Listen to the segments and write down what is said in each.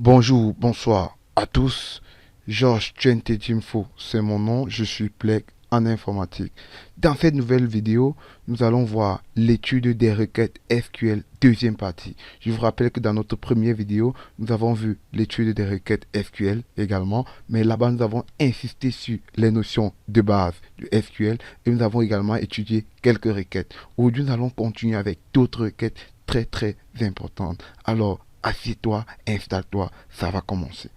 Bonjour, bonsoir à tous. Georges Tchentetimfo, c'est mon nom. Je suis Plec en informatique. Dans cette nouvelle vidéo, nous allons voir l'étude des requêtes SQL deuxième partie. Je vous rappelle que dans notre première vidéo, nous avons vu l'étude des requêtes SQL également, mais là-bas nous avons insisté sur les notions de base du SQL et nous avons également étudié quelques requêtes. Aujourd'hui, nous allons continuer avec d'autres requêtes très importantes. Alors, assieds-toi, installe-toi, ça va commencer.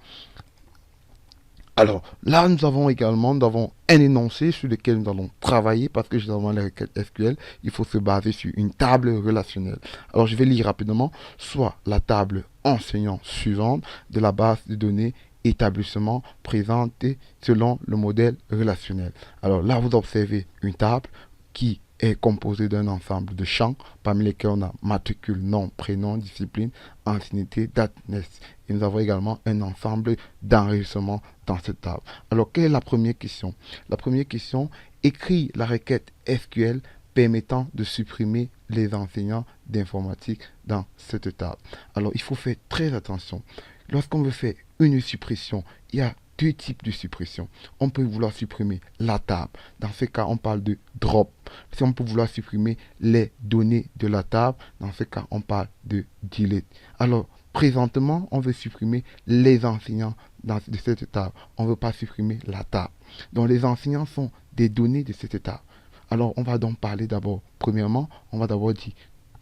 Alors là, nous avons un énoncé sur lequel nous allons travailler parce que justement les requêtes SQL, il faut se baser sur une table relationnelle. Alors je vais lire rapidement, soit la table enseignant suivante de la base de données établissement présentée selon le modèle relationnel. Alors là, vous observez une table qui est composée d'un ensemble de champs parmi lesquels on a matricule, nom, prénom, discipline, ancienneté, date de naissance. Et nous avons également un ensemble d'enregistrements dans cette table. Alors, quelle est la première question? La première question, écrit la requête SQL permettant de supprimer les enseignants d'informatique dans cette table. Alors, il faut faire très attention. Lorsqu'on veut faire une suppression, il y a deux types de suppression. On peut vouloir supprimer la table. Dans ce cas, on parle de drop. Si on peut vouloir supprimer les données de la table, dans ce cas, on parle de delete. Alors, présentement, on veut supprimer les enseignants de cette table. On ne veut pas supprimer la table. Donc, les enseignants sont des données de cette table. Alors, on va donc parler d'abord, premièrement, on va d'abord dire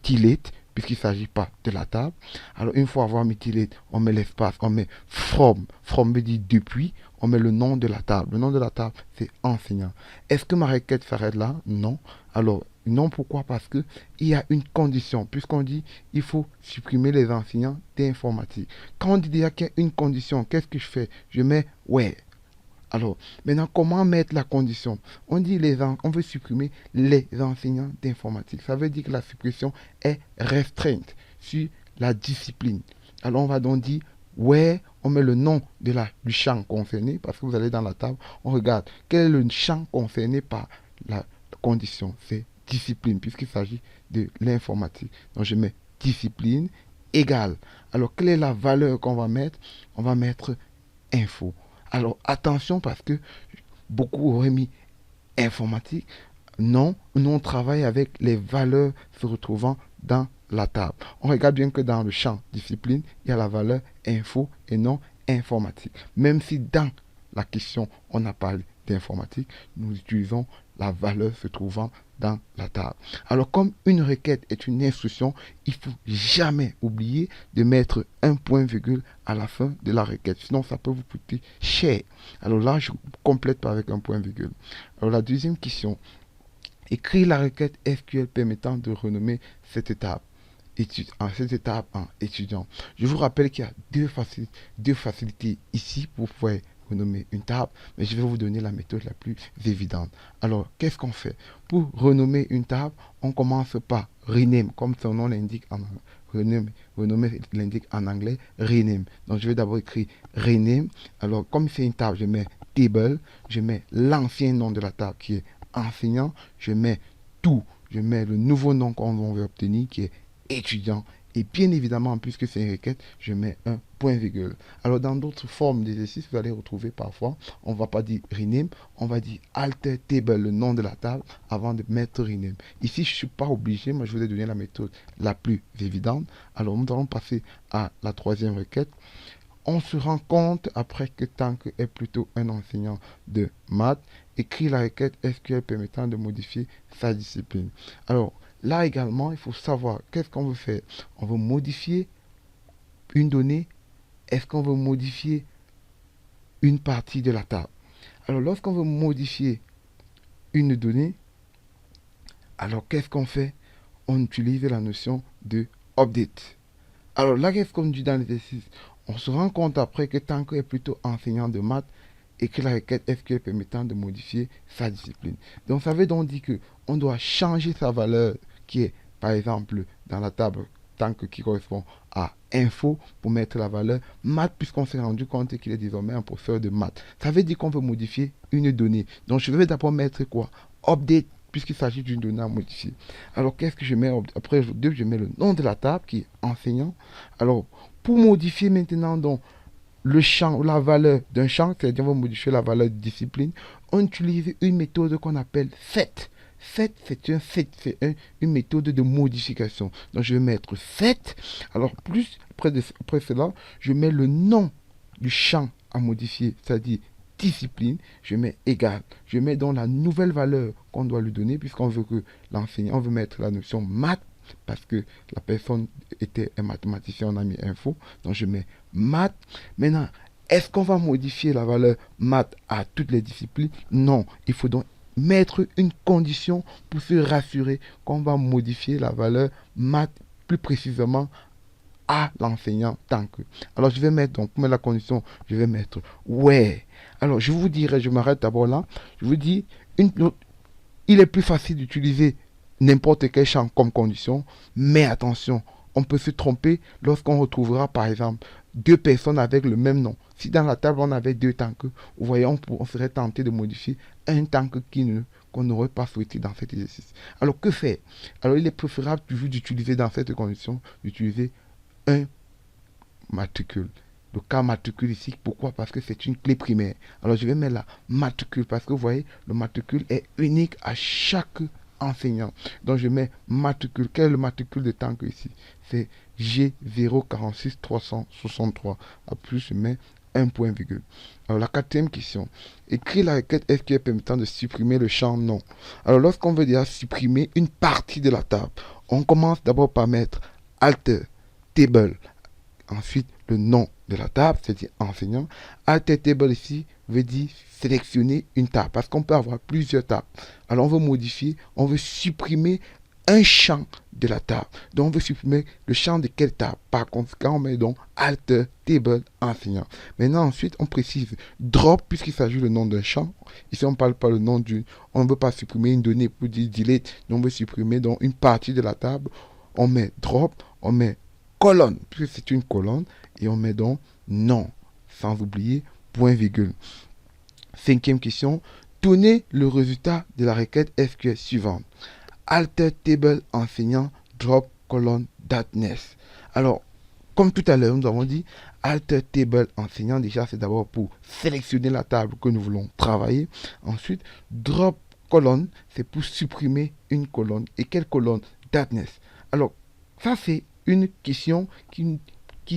delete, puisqu'il ne s'agit pas de la table. Alors, une fois avoir mis delete, on met l'espace, on met from. From veut dire depuis, on met le nom de la table. Le nom de la table, c'est enseignant. Est-ce que ma requête s'arrête là? Non. Alors, non, pourquoi? Parce que il y a une condition. Puisqu'on dit il faut supprimer les enseignants d'informatique. Quand on dit déjà qu'il y a une condition, qu'est-ce que je fais? Je mets ouais. Alors, maintenant, comment mettre la condition? On dit on veut supprimer les enseignants d'informatique. Ça veut dire que la suppression est restreinte sur la discipline. Alors, on va donc dire, ouais, on met le nom du champ concerné, parce que vous allez dans la table, on regarde quel est le champ concerné par la condition. C'est discipline, puisqu'il s'agit de l'informatique. Donc, je mets discipline égale. Alors, quelle est la valeur qu'on va mettre? On va mettre info. Alors attention parce que beaucoup auraient mis informatique. Non, nous on travaille avec les valeurs se retrouvant dans la table. On regarde bien que dans le champ discipline, il y a la valeur info et non informatique. Même si dans la question, on a parlé d'informatique, nous utilisons la valeur se trouvant dans la table. Alors, comme une requête est une instruction, il ne faut jamais oublier de mettre un point-virgule à la fin de la requête. Sinon, ça peut vous coûter cher. Alors là, je complète avec un point-virgule. Alors, la deuxième question. Écris la requête SQL permettant de renommer cette étape en étudiant. Je vous rappelle qu'il y a deux facilités ici pour pouvoir renommer une table, mais je vais vous donner la méthode la plus évidente. Alors, qu'est-ce qu'on fait? Pour renommer une table, on commence par rename, comme son nom l'indique en anglais. Renommer l'indique en anglais, rename. Donc, je vais d'abord écrire rename. Alors, comme c'est une table, je mets table, je mets l'ancien nom de la table qui est enseignant, je mets tout, je mets le nouveau nom qu'on veut obtenir qui est étudiant. Et bien évidemment, puisque c'est une requête, je mets un point-virgule. Alors, dans d'autres formes d'exercice, vous allez retrouver parfois, on ne va pas dire rename, on va dire alter table, le nom de la table, avant de mettre rename. Ici, je ne suis pas obligé, moi je vous ai donné la méthode la plus évidente. Alors, nous allons passer à la troisième requête. On se rend compte après que Tank est plutôt un enseignant de maths, écrit la requête SQL permettant de modifier sa discipline. Alors, là également, il faut savoir qu'est-ce qu'on veut faire. On veut modifier une donnée. Est-ce qu'on veut modifier une partie de la table? Alors, lorsqu'on veut modifier une donnée, alors qu'est-ce qu'on fait? On utilise la notion de update. Alors là, qu'est-ce qu'on dit dans l'exercice? On se rend compte après que Tanko est plutôt enseignant de maths et que la requête SQL permettant de modifier sa discipline. Donc ça veut donc dire qu'on doit changer sa valeur qui est par exemple dans la table Tanko qui correspond à info pour mettre la valeur maths puisqu'on s'est rendu compte qu'il est désormais un professeur de maths. Ça veut dire qu'on veut modifier une donnée. Donc je vais d'abord mettre quoi? Update puisqu'il s'agit d'une donnée à modifier. Alors, qu'est-ce que je mets après? Je mets le nom de la table qui est enseignant. Alors, pour modifier maintenant donc le champ ou la valeur d'un champ, c'est-à-dire on va modifier la valeur de discipline, on utilise une méthode qu'on appelle set. Set, une méthode de modification. Donc je vais mettre set. Alors après cela, je mets le nom du champ à modifier, c'est-à-dire discipline, je mets égal. Je mets dans la nouvelle valeur qu'on doit lui donner, puisqu'on veut que l'enseignant, on veut mettre la notion maths, parce que la personne était un mathématicien, on a mis info. Donc je mets maths. Maintenant, est-ce qu'on va modifier la valeur maths à toutes les disciplines? Non. Il faut donc mettre une condition pour se rassurer qu'on va modifier la valeur maths plus précisément à l'enseignant tant que. Alors je vais mettre, donc pour mettre la condition, je vais mettre ouais. Alors je vous dirai, je m'arrête d'abord là. Je vous dis, il est plus facile d'utiliser n'importe quel champ comme condition, mais attention, on peut se tromper lorsqu'on retrouvera par exemple deux personnes avec le même nom. Si dans la table on avait deux tanks, vous voyez, on serait tenté de modifier un tank qu'on n'aurait pas souhaité dans cet exercice. Alors que faire? Alors il est préférable toujours d'utiliser dans cette condition, d'utiliser un matricule. Le cas matricule ici, pourquoi? Parce que c'est une clé primaire. Alors je vais mettre la matricule parce que vous voyez, le matricule est unique à chaque enseignant. Donc je mets matricule. Quel est le matricule de tank ici? C'est G046363. À plus, je mets un point virgule. Alors la quatrième question. Écris la requête SQL permettant de supprimer le champ non. Alors lorsqu'on veut déjà supprimer une partie de la table, on commence d'abord par mettre alter table. Ensuite, le nom de la table, c'est-à-dire enseignant. Alter table ici veut dire sélectionner une table, parce qu'on peut avoir plusieurs tables. Alors, on veut modifier, on veut supprimer un champ de la table. Donc, on veut supprimer le champ de quelle table? Par conséquent, on met donc alter table enseignant. Maintenant, ensuite, on précise drop, puisqu'il s'agit du nom d'un champ. Ici, on ne parle pas le nom d'une... On ne veut pas supprimer une donnée pour dire delete. Donc, on veut supprimer donc une partie de la table. On met drop, on met colonne, puisque c'est une colonne, et on met donc non, sans oublier point virgule. Cinquième question, donnez le résultat de la requête SQL suivante. Alter table enseignant drop colonne .nest. Alors, comme tout à l'heure, nous avons dit alter table enseignant, déjà c'est d'abord pour sélectionner la table que nous voulons travailler. Ensuite, drop colonne, c'est pour supprimer une colonne. Et quelle colonne? .nest. Alors, ça c'est une question qui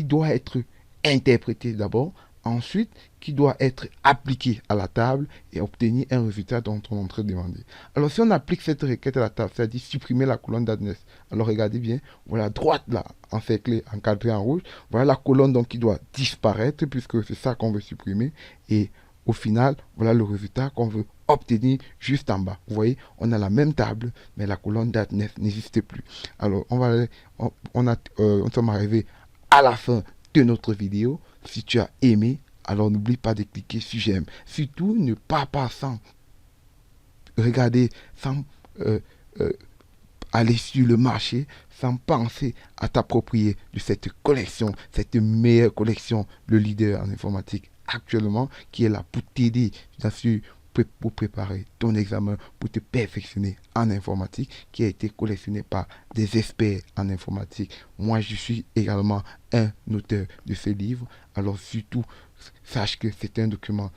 doit être interprétée d'abord, ensuite qui doit être appliquée à la table et obtenir un résultat dont on est en train de demander. Alors si on applique cette requête à la table, c'est-à-dire supprimer la colonne d'adresse, alors regardez bien, voilà à droite là, encerclée, encadrée en rouge, voilà la colonne donc qui doit disparaître puisque c'est ça qu'on veut supprimer et au final, voilà le résultat qu'on veut obtenir juste en bas. Vous voyez, on a la même table, mais la colonne .nest n'existe plus. Alors, on sommes arrivés à la fin de notre vidéo. Si tu as aimé, alors n'oublie pas de cliquer sur j'aime. Surtout, ne pars pas sans regarder, sans aller sur le marché, sans penser à t'approprier de cette collection, cette meilleure collection, le leader en informatique actuellement, qui est là pour t'aider, bien sûr, pour préparer ton examen, pour te perfectionner en informatique, qui a été collectionné par des experts en informatique. Moi, je suis également un auteur de ce livre. Alors surtout, sache que c'est un document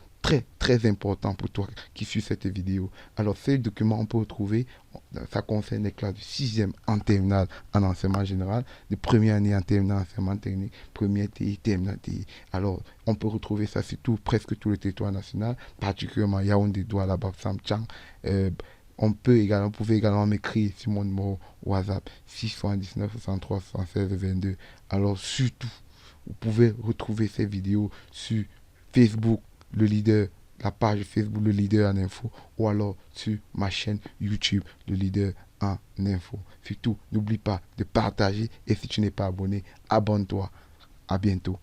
très important pour toi qui suit cette vidéo. Alors ces documents, on peut retrouver, ça concerne les classes de 6e en terminale en enseignement général, de première année en terminale en enseignement technique, première TI, terminale TI. Alors on peut retrouver ça sur presque tout le territoire national, particulièrement Yaoundé, Douala, Bafoussam, Tchang. Vous pouvez également m'écrire sur mon numéro WhatsApp 619 63 76 22. Alors surtout, vous pouvez retrouver ces vidéos sur Facebook, le leader, la page Facebook, le leader en info, ou alors sur ma chaîne YouTube, le leader en info. Surtout, n'oublie pas de partager et si tu n'es pas abonné, abonne-toi. À bientôt.